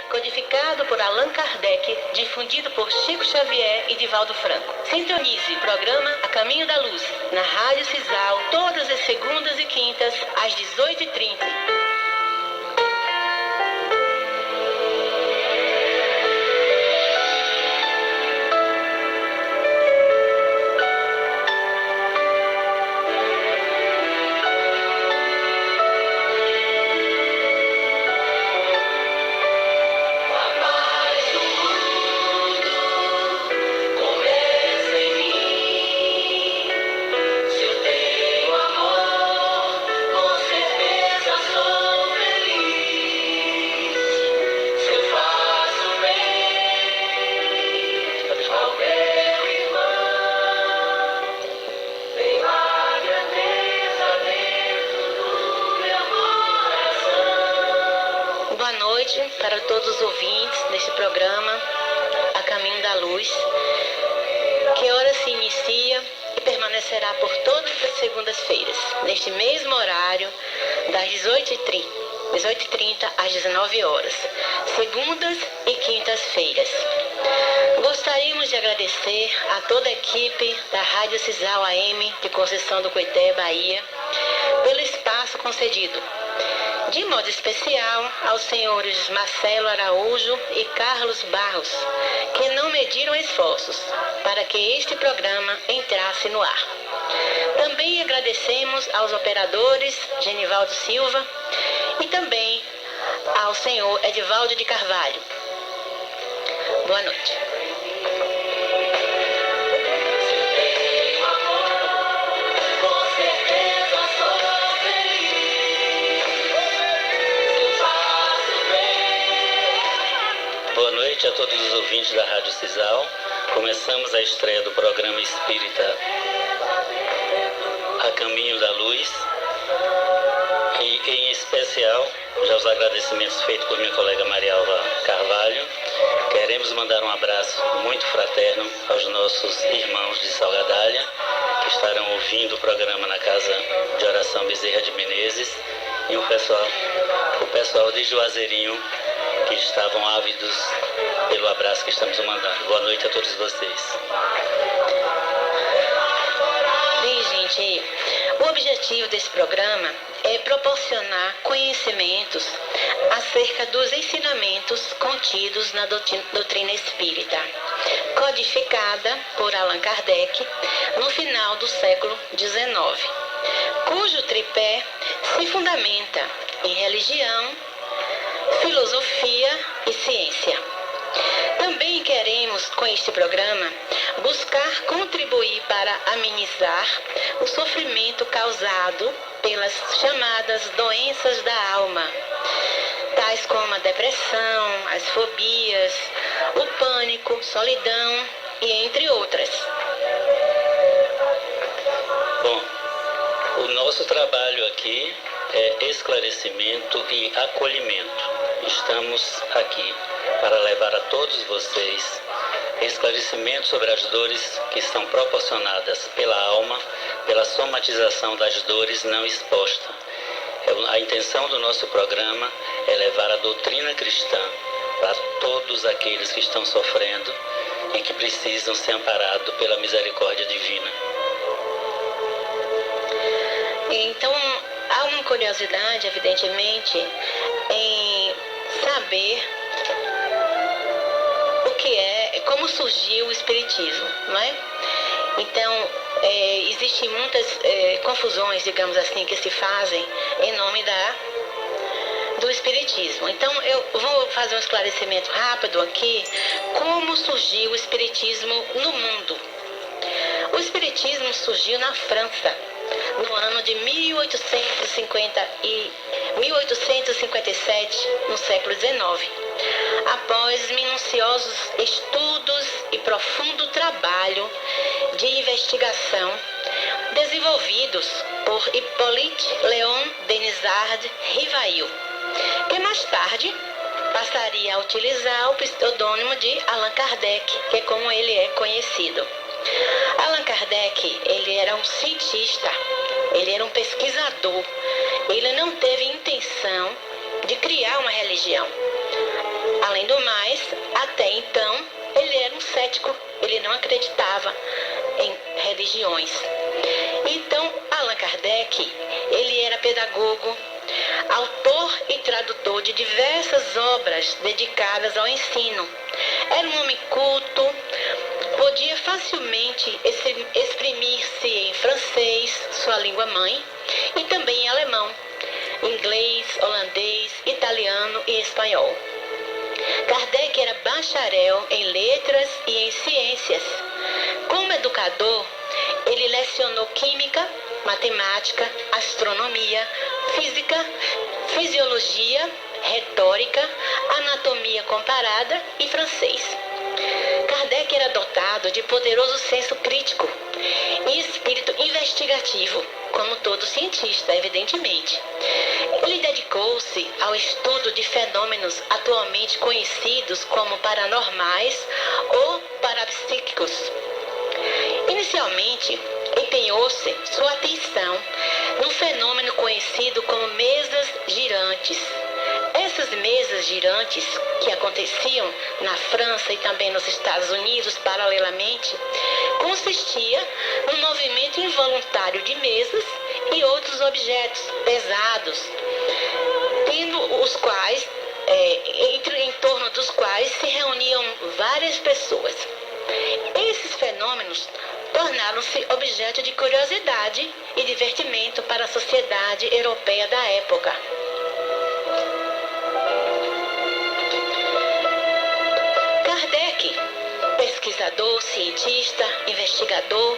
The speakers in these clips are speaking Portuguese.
codificado por Allan Kardec, difundido por Chico Xavier e Divaldo Franco. Sintonize o programa A Caminho da Luz, na Rádio Cisal, todas as segundas e quintas, às 18h30. Para todos os ouvintes deste programa A Caminho da Luz, que hora se inicia e permanecerá por todas as segundas-feiras, neste mesmo horário, das 18h30 às 19 horas, segundas e quintas-feiras. Gostaríamos de agradecer a toda a equipe da Rádio Cisal AM de Conceição do Coité, Bahia, pelo espaço concedido. De modo especial aos senhores Marcelo Araújo e Carlos Barros, que não mediram esforços para que este programa entrasse no ar. Também agradecemos aos operadores Genivaldo Silva e também ao senhor Edivaldo de Carvalho. Boa noite. Boa noite a todos os ouvintes da Rádio Cisal. Começamos a estreia do programa espírita A Caminho da Luz. E, em especial, já os agradecimentos feitos por minha colega Marialva Carvalho. Queremos mandar um abraço muito fraterno aos nossos irmãos de Salgadalha, que estarão ouvindo o programa na Casa de Oração Bezerra de Menezes, e o pessoal de Juazeirinho, que estavam ávidos pelo abraço que estamos mandando. Boa noite a todos vocês. Bem, gente, o objetivo desse programa é proporcionar conhecimentos acerca dos ensinamentos contidos na doutrina espírita, codificada por Allan Kardec no final do século XIX, cujo tripé se fundamenta em religião, filosofia e ciência. Também queremos, com este programa, buscar contribuir para amenizar o sofrimento causado pelas chamadas doenças da alma, tais como a depressão, as fobias, o pânico, solidão e entre outras. Bom, o nosso trabalho aqui é esclarecimento e acolhimento. Estamos aqui para levar a todos vocês esclarecimento sobre as dores que são proporcionadas pela alma, pela somatização das dores não expostas. A intenção do nosso programa é levar a doutrina cristã para todos aqueles que estão sofrendo e que precisam ser amparados pela misericórdia divina. Então, há uma curiosidade, evidentemente, em saber o que é, como surgiu o Espiritismo, não é? Então, existem muitas confusões, digamos assim, que se fazem em nome do Espiritismo. Então, eu vou fazer um esclarecimento rápido aqui, como surgiu o Espiritismo no mundo. O Espiritismo surgiu na França, no ano de 1857, no século XIX, após minuciosos estudos e profundo trabalho de investigação desenvolvidos por Hippolyte Léon Denisard Rivail, que mais tarde passaria a utilizar o pseudônimo de Allan Kardec, que é como ele é conhecido. Allan Kardec, ele era um cientista, ele era um pesquisador, ele não teve intenção de criar uma religião. Além acreditava em religiões. Então, Allan Kardec, ele era pedagogo, autor e tradutor de diversas obras dedicadas ao ensino. Era um homem culto, podia facilmente exprimir-se em francês, sua língua mãe, e também em alemão, inglês, holandês, italiano e espanhol. Kardec era bacharel em letras e em ciências. Como educador, ele lecionou química, matemática, astronomia, física, fisiologia, retórica, anatomia comparada e francês. Kardec era dotado de poderoso senso crítico e espírito investigativo, como todo cientista, evidentemente. Ele dedicou-se ao estudo de fenômenos atualmente conhecidos como paranormais ou parapsíquicos. Inicialmente, empenhou-se sua atenção num fenômeno conhecido como mesas girantes. Essas mesas girantes, que aconteciam na França e também nos Estados Unidos paralelamente, consistia no movimento involuntário de mesas e outros objetos pesados, tendo os quais, em torno dos quais se reuniam várias pessoas. Esses fenômenos tornaram-se objeto de curiosidade e divertimento para a sociedade europeia da época. Kardec, pesquisador, cientista, investigador,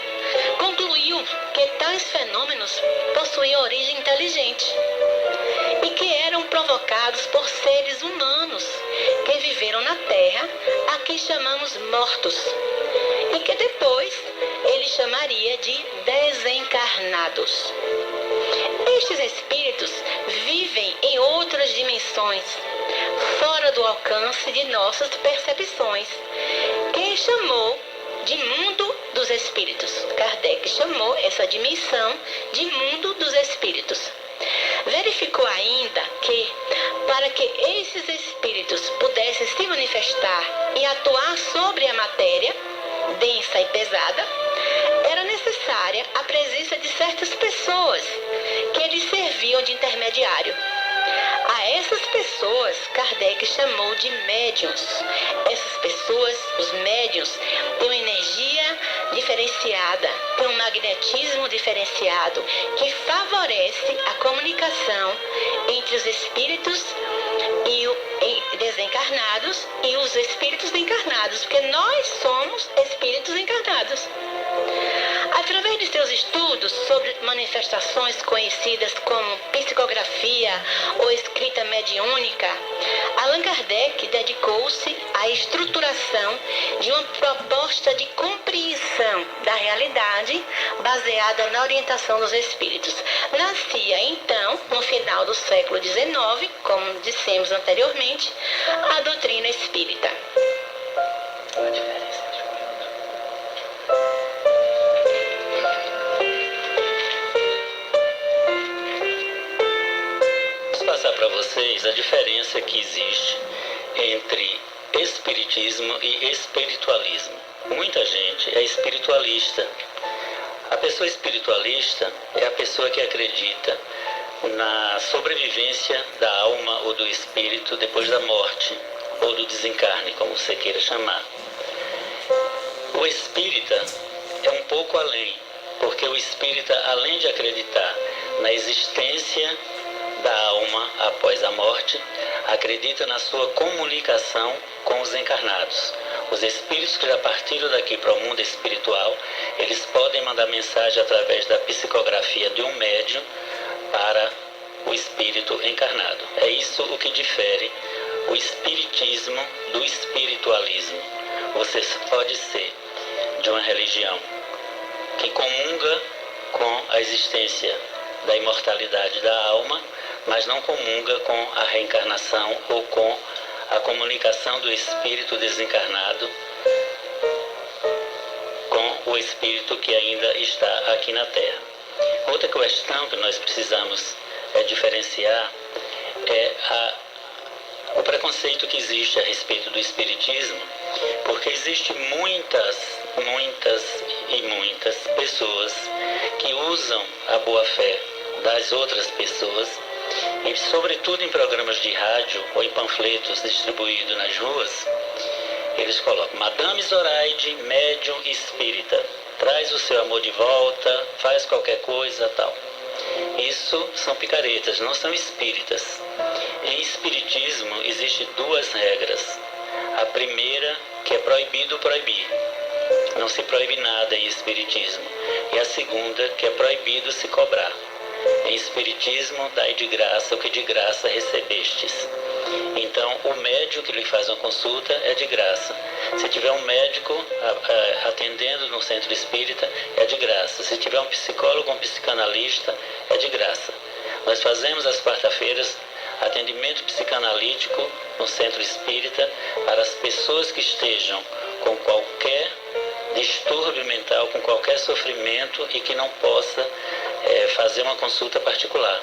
concluiu que tais fenômenos possuíam origem inteligente e que eram provocados por seres humanos que viveram na Terra, a quem chamamos mortos, e que depois ele chamaria de desencarnados. Estes espíritos vivem em outras dimensões, fora do alcance de nossas percepções, que chamou de mundo dos espíritos. Kardec chamou essa dimensão de mundo dos espíritos. Verificou ainda que, para que esses espíritos pudessem se manifestar e atuar sobre a matéria densa e pesada, era necessária a presença de certas pessoas que eles serviam de intermediário. A essas pessoas, Kardec chamou de médiuns. Essas pessoas, os médiuns, têm uma energia diferenciada, têm um magnetismo diferenciado que favorece a comunicação entre os espíritos desencarnados e os espíritos encarnados, porque nós somos espíritos encarnados. Através de seus estudos sobre manifestações conhecidas como psicografia ou escrita mediúnica, Allan Kardec dedicou-se à estruturação de uma proposta de compreensão da realidade baseada na orientação dos espíritos. Nascia, então, no final do século XIX, como dissemos anteriormente, a doutrina espírita. Passar para vocês a diferença que existe entre espiritismo e espiritualismo. Muita gente é espiritualista. A pessoa espiritualista é a pessoa que acredita na sobrevivência da alma ou do espírito depois da morte ou do desencarne, como você queira chamar. O espírita é um pouco além, porque o espírita, além de acreditar na existência da alma após a morte, acredita na sua comunicação com os encarnados. Os espíritos que já partiram daqui para o mundo espiritual, eles podem mandar mensagem através da psicografia de um médium para o espírito encarnado. É isso o que difere o espiritismo do espiritualismo. Você pode ser de uma religião que comunga com a existência da imortalidade da alma, mas não comunga com a reencarnação ou com a comunicação do espírito desencarnado com o espírito que ainda está aqui na Terra. Outra questão que nós precisamos diferenciar é o preconceito que existe a respeito do espiritismo, porque existem muitas muitas e muitas pessoas que usam a boa-fé das outras pessoas e, sobretudo em programas de rádio ou em panfletos distribuídos nas ruas, eles colocam: Madame Zoraide, médium espírita, traz o seu amor de volta, faz qualquer coisa, tal. Isso são picaretas, não são espíritas. Em espiritismo existem duas regras. A primeira, que é proibido proibir. Não se proíbe nada em espiritismo. E a segunda, que é proibido se cobrar. Em espiritismo, dai de graça o que de graça recebestes. Então, o médico que lhe faz uma consulta é de graça. Se tiver um médico atendendo no centro espírita, é de graça. Se tiver um psicólogo, um psicanalista, é de graça. Nós fazemos às quarta-feiras atendimento psicanalítico no centro espírita para as pessoas que estejam com qualquer distúrbio mental, com qualquer sofrimento e que não possa fazer uma consulta particular.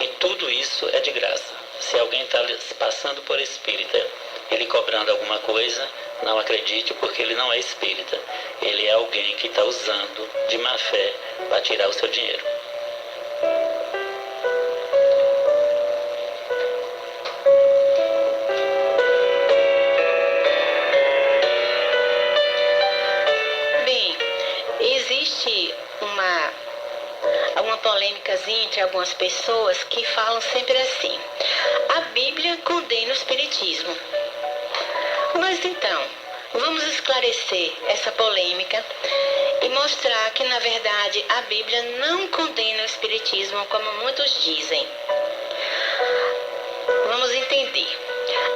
E tudo isso é de graça. Se alguém está passando por espírita, ele cobrando alguma coisa, não acredite, porque ele não é espírita. Ele é alguém que está usando de má fé para tirar o seu dinheiro. Bem, existe uma polêmicazinha entre algumas pessoas que falam sempre assim: a Bíblia condena o espiritismo. Mas então, vamos esclarecer essa polêmica e mostrar que, na verdade, a Bíblia não condena o espiritismo, como muitos dizem. Vamos entender.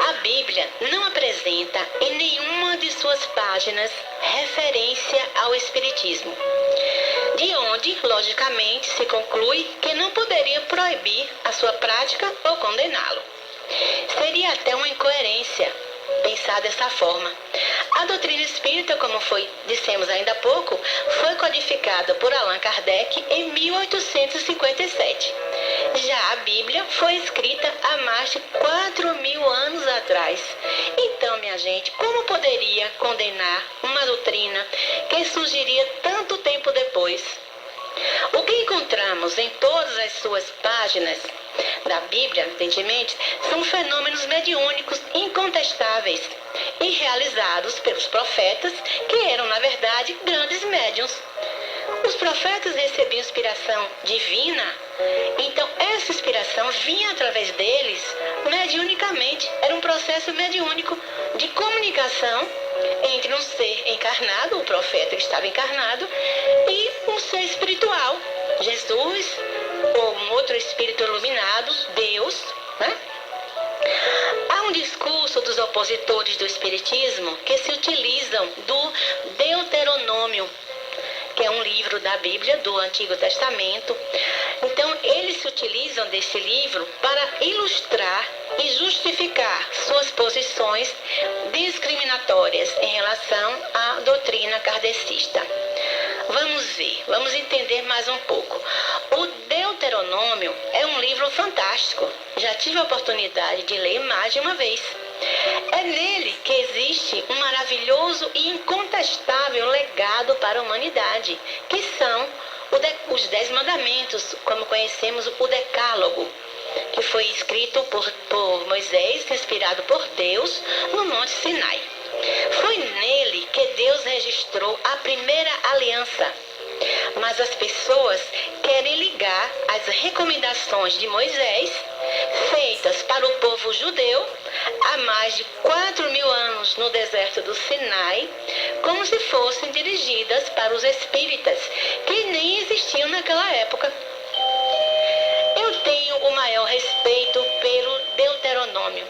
A Bíblia não apresenta em nenhuma de suas páginas referência ao espiritismo, de onde, logicamente, se conclui que não poderia proibir a sua prática ou condená-lo. Seria até uma incoerência pensar dessa forma. A doutrina espírita, como dissemos ainda há pouco, foi codificada por Allan Kardec em 1857. Já a Bíblia foi escrita há mais de 4.000 anos atrás. Então, minha gente, como poderia condenar uma doutrina que surgiria tanto tempo depois? O que encontramos em todas as suas páginas da Bíblia, evidentemente, são fenômenos mediúnicos incontestáveis e realizados pelos profetas, que eram, na verdade, grandes médiuns. Os profetas recebiam inspiração divina, então essa inspiração vinha através deles mediunicamente. Era um processo mediúnico de comunicação entre um ser encarnado, o profeta que estava encarnado, e um ser espiritual, Jesus, ou um outro espírito iluminado, Deus, né? Há um discurso dos opositores do espiritismo que se utilizam do Deuteronômio, que é um livro da Bíblia, do Antigo Testamento. Então, eles se utilizam desse livro para ilustrar e justificar suas posições discriminatórias em relação à doutrina kardecista. Vamos ver, vamos entender mais um pouco. O Deuteronômio é um livro fantástico. Já tive a oportunidade de ler mais de uma vez. É nele que existe um maravilhoso e incontestável legado para a humanidade, que são os 10 mandamentos, como conhecemos o Decálogo, que foi escrito por Moisés, inspirado por Deus, no Monte Sinai. Foi nele que Deus registrou a primeira aliança. Mas as pessoas querem ligar as recomendações de Moisés, feitas para o povo judeu há mais de 4.000 anos no deserto do Sinai, como se fossem dirigidas para os espíritas, que nem existiam naquela época. Eu tenho o maior respeito pelo Deuteronômio,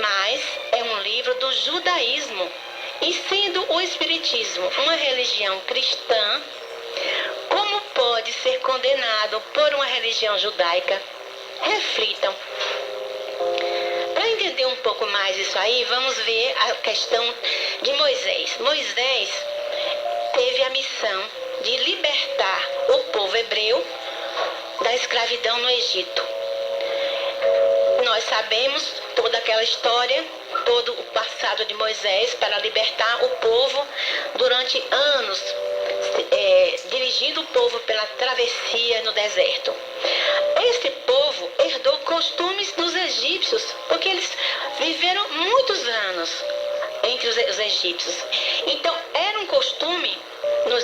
mas é um livro do judaísmo, e sendo o espiritismo uma religião cristã, como pode ser condenado por uma religião judaica? Reflitam. Para entender um pouco mais isso aí, vamos ver a questão de Moisés. Moisés teve a missão de libertar o povo hebreu da escravidão no Egito. Nós sabemos toda aquela história, todo o passado de Moisés para libertar o povo durante anos, dirigindo o povo pela travessia no deserto. Esse povo herdou costumes dos egípcios, porque eles viveram muitos anos entre os egípcios. Então, era um costume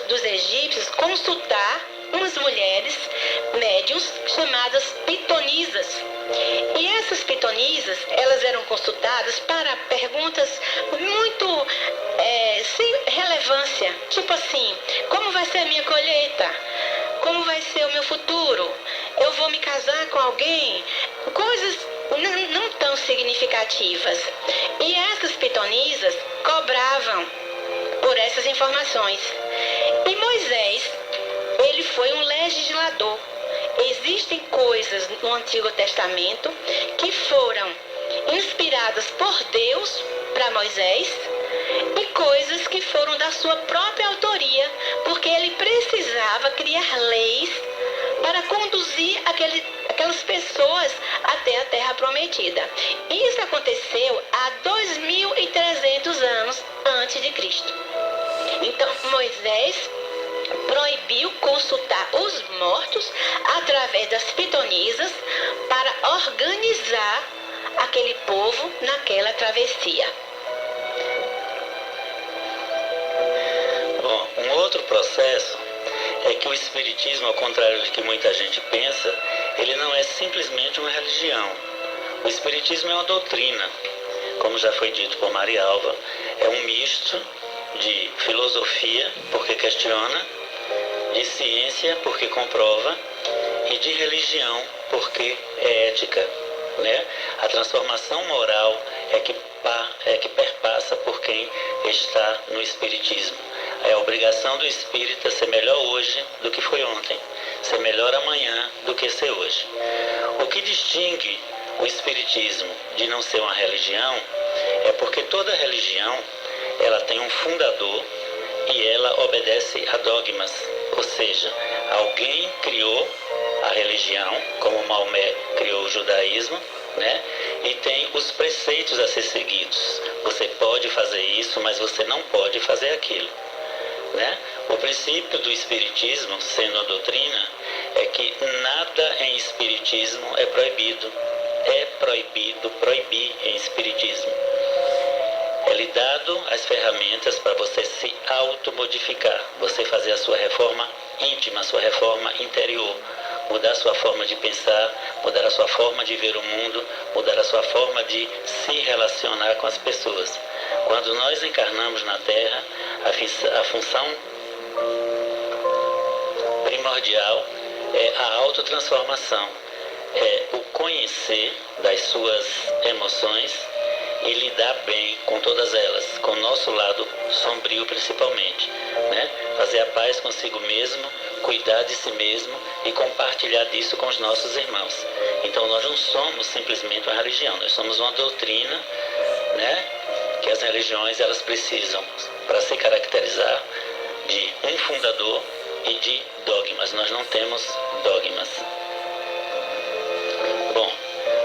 dos egípcios consultar umas mulheres médiuns chamadas pitonisas. E essas pitonisas, elas eram consultadas para perguntas muito sem relevância. Tipo assim, como vai ser a minha colheita? Como vai ser o meu futuro? Eu vou me casar com alguém? Coisas não tão significativas. E essas pitonisas cobravam por essas informações. E Moisés, ele foi um legislador. Existem coisas no Antigo Testamento que foram inspiradas por Deus para Moisés e coisas que foram da sua própria autoria, porque ele precisava criar leis para conduzir aquelas pessoas até a Terra Prometida. Isso aconteceu há 2.300 anos antes de Cristo. Então, Moisés proibiu consultar os mortos através das pitonisas para organizar aquele povo naquela travessia. Bom, um outro processo é que o Espiritismo, ao contrário do que muita gente pensa, ele não é simplesmente uma religião. O Espiritismo é uma doutrina, como já foi dito por Maria Alva, é um misto de filosofia, porque questiona, de ciência, porque comprova, e de religião, porque é ética, né? A transformação moral é que perpassa por quem está no Espiritismo. É a obrigação do espírita ser melhor hoje do que foi ontem, ser melhor amanhã do que ser hoje. O que distingue o Espiritismo de não ser uma religião é porque toda religião ela tem um fundador e ela obedece a dogmas, ou seja, alguém criou a religião, como Maomé criou o judaísmo, né? E tem os preceitos a ser seguidos. Você pode fazer isso, mas você não pode fazer aquilo, né? O princípio do Espiritismo, sendo a doutrina, é que nada em Espiritismo é proibido. É proibido proibir em Espiritismo. É-lhe dado as ferramentas para você se automodificar, você fazer a sua reforma íntima, a sua reforma interior, mudar a sua forma de pensar, mudar a sua forma de ver o mundo, mudar a sua forma de se relacionar com as pessoas. Quando nós encarnamos na Terra, a função primordial é a autotransformação, é o conhecer das suas emoções e lidar bem com todas elas, com o nosso lado sombrio principalmente, né? Fazer a paz consigo mesmo, cuidar de si mesmo e compartilhar disso com os nossos irmãos. Então nós não somos simplesmente uma religião, nós somos uma doutrina, né? Que as religiões elas precisam para se caracterizar de um fundador e de dogmas. Nós não temos dogmas. Bom,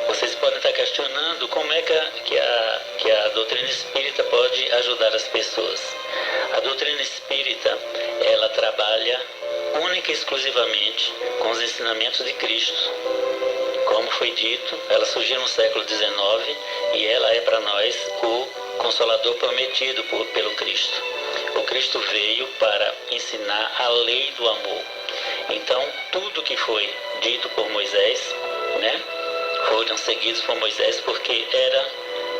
vocês podem estar questionando como é que a doutrina espírita pode ajudar as pessoas. A doutrina espírita, ela trabalha única e exclusivamente com os ensinamentos de Cristo. Como foi dito, ela surgiu no século XIX e ela é para nós o Consolador prometido pelo Cristo. O Cristo veio para ensinar a lei do amor. Então, tudo que foi dito por Moisés, né? Foram seguidos por Moisés porque era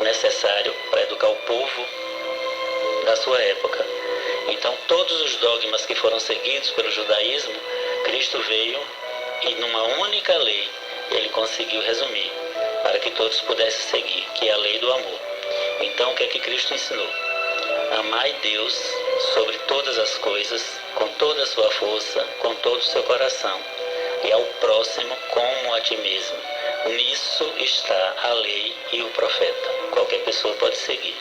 necessário para educar o povo da sua época. Então, todos os dogmas que foram seguidos pelo judaísmo, Cristo veio e numa única lei ele conseguiu resumir para que todos pudessem seguir, que é a lei do amor. Então, o que é que Cristo ensinou? Amai Deus sobre todas as coisas, com toda a sua força, com todo o seu coração, e ao próximo como a ti mesmo. Nisso está a lei e o profeta. Qualquer pessoa pode seguir.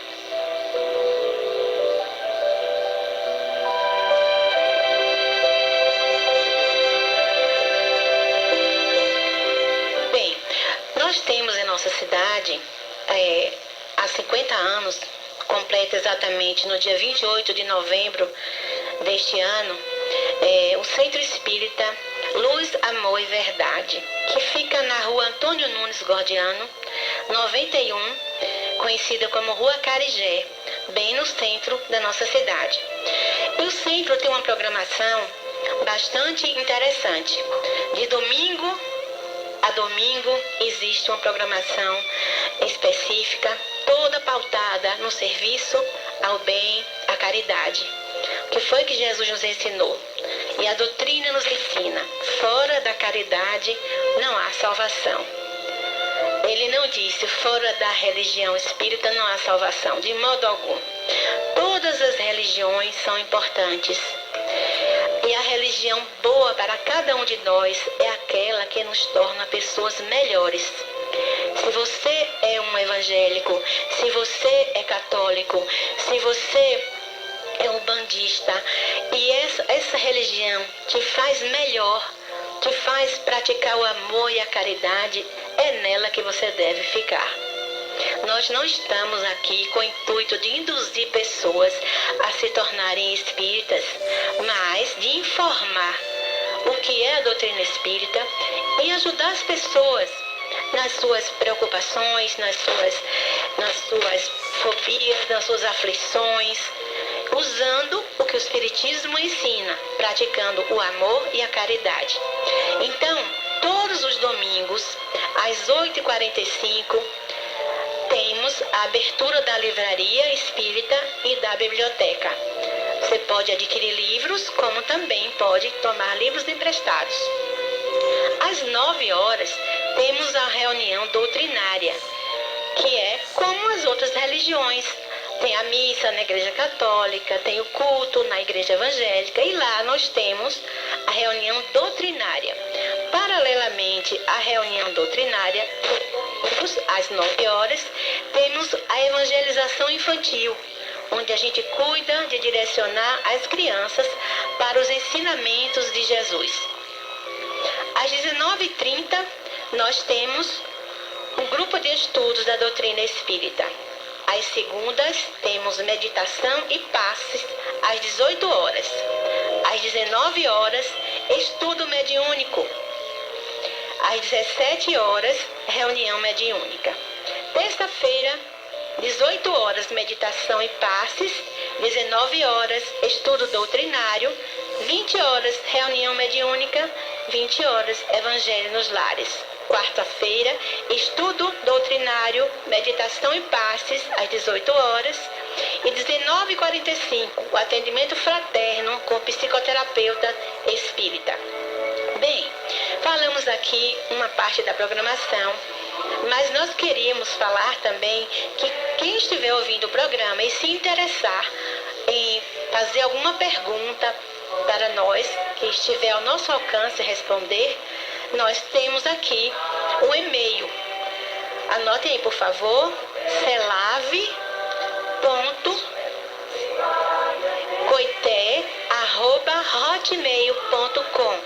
Bem, nós temos em nossa cidade, há 50 anos, completa exatamente no dia 28 de novembro deste ano, o Centro Espírita Luz, Amor e Verdade, que fica na rua Antônio Nunes Gordiano, 91, conhecida como Rua Carigé, bem no centro da nossa cidade. E o centro tem uma programação bastante interessante. De domingo a domingo existe uma programação específica, toda pautada no serviço ao bem, à caridade. O que foi que Jesus nos ensinou? E a doutrina nos ensina: fora da caridade não há salvação. Ele não disse: fora da religião espírita não há salvação, de modo algum. Todas as religiões são importantes. E a religião boa para cada um de nós é aquela que nos torna pessoas melhores. Se você é um evangélico, se você é católico, se você é um bandista, e essa religião te faz melhor, te faz praticar o amor e a caridade, é nela que você deve ficar. Nós não estamos aqui com o intuito de induzir pessoas a se tornarem espíritas, mas de informar o que é a doutrina espírita e ajudar as pessoas nas suas preocupações, nas suas fobias, nas suas aflições, usando o que o Espiritismo ensina, praticando o amor e a caridade. Então, todos os domingos, às 8h45, temos a abertura da livraria espírita e da biblioteca. Você pode adquirir livros, como também pode tomar livros emprestados. Às 9 horas, temos a reunião doutrinária, que é como as outras religiões. Tem a missa na Igreja Católica, tem o culto na Igreja Evangélica, e lá nós temos a reunião doutrinária. Paralelamente à reunião doutrinária, às 9 horas, temos a evangelização infantil, onde a gente cuida de direcionar as crianças para os ensinamentos de Jesus. Às 19h30, nós temos um grupo de estudos da doutrina espírita. Às segundas, temos meditação e passes às 18 horas. Às 19 horas, estudo mediúnico. Às 17 horas, reunião mediúnica. Terça-feira, 18 horas, meditação e passes. 19 horas, estudo doutrinário. 20 horas, reunião mediúnica. 20 horas, evangelho nos lares. Quarta-feira, estudo doutrinário, meditação e passes, às 18 horas. E 19h45, o atendimento fraterno com o psicoterapeuta espírita. Bem, falamos aqui uma parte da programação, mas nós queríamos falar também que quem estiver ouvindo o programa e se interessar em fazer alguma pergunta para nós, que estiver ao nosso alcance responder, nós temos aqui um e-mail. Anotem aí, por favor, celave.coité@hotmail.com.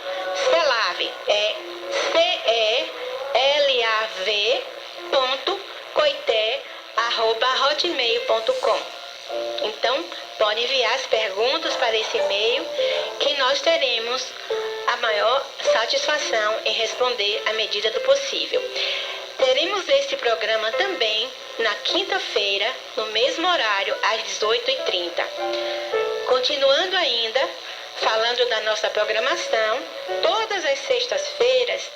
Celave é CELAV.coité@hotmail.com. Então, pode enviar as perguntas para esse e-mail, que nós teremos a maior satisfação em responder à medida do possível. Teremos esse programa também na quinta-feira, no mesmo horário, às 18h30. Continuando ainda, falando da nossa programação, todas as sextas-feiras,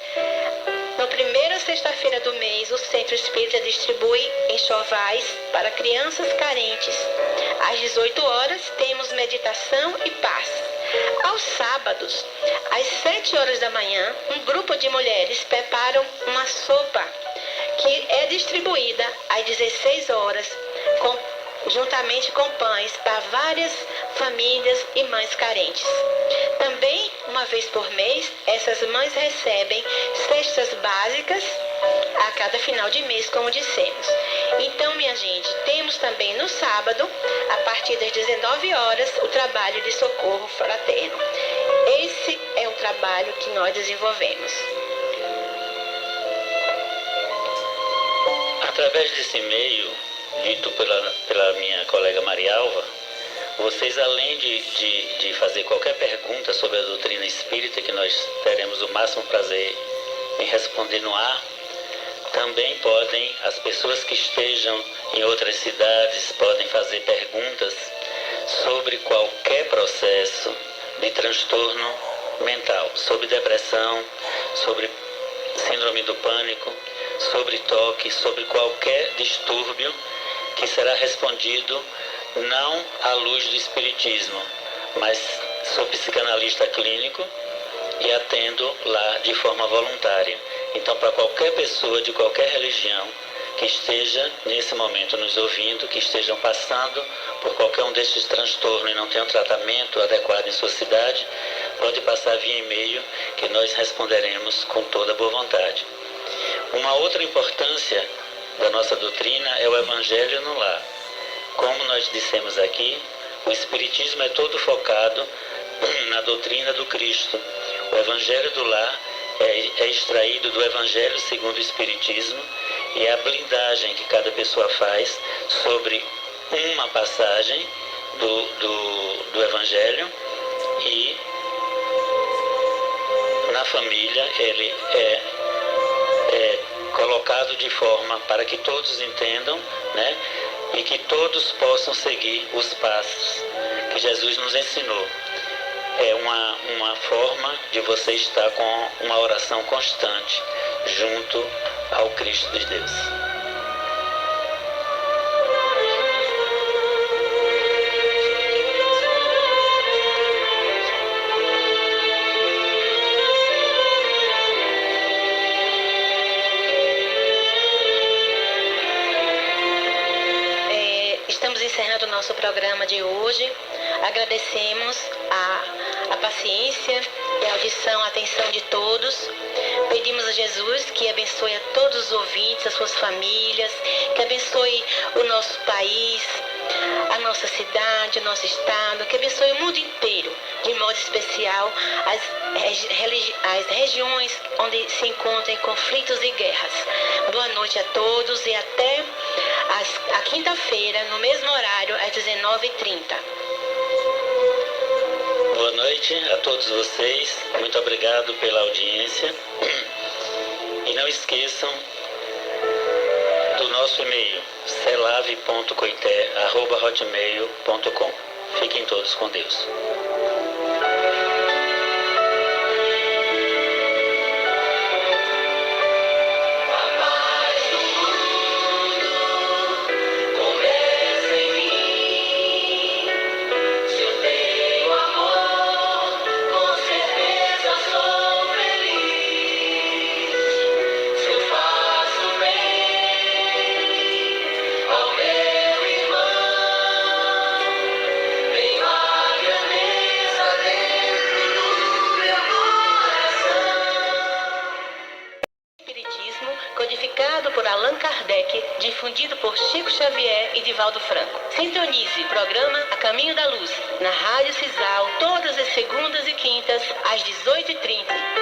na primeira sexta-feira do mês, o Centro Espírita distribui enxovais para crianças carentes. Às 18 horas, temos meditação e paz. Aos sábados, às 7 horas da manhã, um grupo de mulheres preparam uma sopa que é distribuída às 16 horas, juntamente com pães para várias famílias e mães carentes. Também, uma vez por mês, essas mães recebem cestas básicas a cada final de mês, como dissemos. Então, minha gente, temos também no sábado, a partir das 19 horas, o trabalho de socorro fraterno. Esse é o trabalho que nós desenvolvemos. Através desse e-mail, dito pela minha colega Marialva, vocês, além de fazer qualquer pergunta sobre a doutrina espírita, que nós teremos o máximo prazer em responder no ar, também podem, as pessoas que estejam em outras cidades, podem fazer perguntas sobre qualquer processo de transtorno mental, sobre depressão, sobre síndrome do pânico, sobre toque, sobre qualquer distúrbio, que será respondido não à luz do espiritismo, mas sou psicanalista clínico e atendo lá de forma voluntária. Então, para qualquer pessoa de qualquer religião que esteja nesse momento nos ouvindo, que estejam passando por qualquer um desses transtornos e não tenham tratamento adequado em sua cidade, pode passar via e-mail, que nós responderemos com toda boa vontade. Uma outra importância da nossa doutrina é o Evangelho no lar. Como nós dissemos aqui, o Espiritismo é todo focado na doutrina do Cristo. O Evangelho do lar é extraído do Evangelho segundo o Espiritismo, e a blindagem que cada pessoa faz sobre uma passagem do Evangelho, e na família ele é colocado de forma para que todos entendam, né? E que todos possam seguir os passos que Jesus nos ensinou. É uma forma de você estar com uma oração constante junto ao Cristo de Deus. Estamos encerrando o nosso programa de hoje. Agradecemos a paciência e a audição, a atenção de todos. Pedimos a Jesus que abençoe a todos os ouvintes, as suas famílias, que abençoe o nosso país, a nossa cidade, o nosso estado, que abençoe o mundo inteiro, de modo especial as regiões onde se encontram conflitos e guerras. Boa noite a todos e até a quinta-feira, no mesmo horário, às 19h30. Boa noite a todos vocês, muito obrigado pela audiência, e não esqueçam do nosso e-mail, celave.coité@hotmail.com. Fiquem todos com Deus. Codificado por Allan Kardec, difundido por Chico Xavier e Divaldo Franco. Sintonize o programa A Caminho da Luz, na Rádio Cisal, todas as segundas e quintas, às 18h30.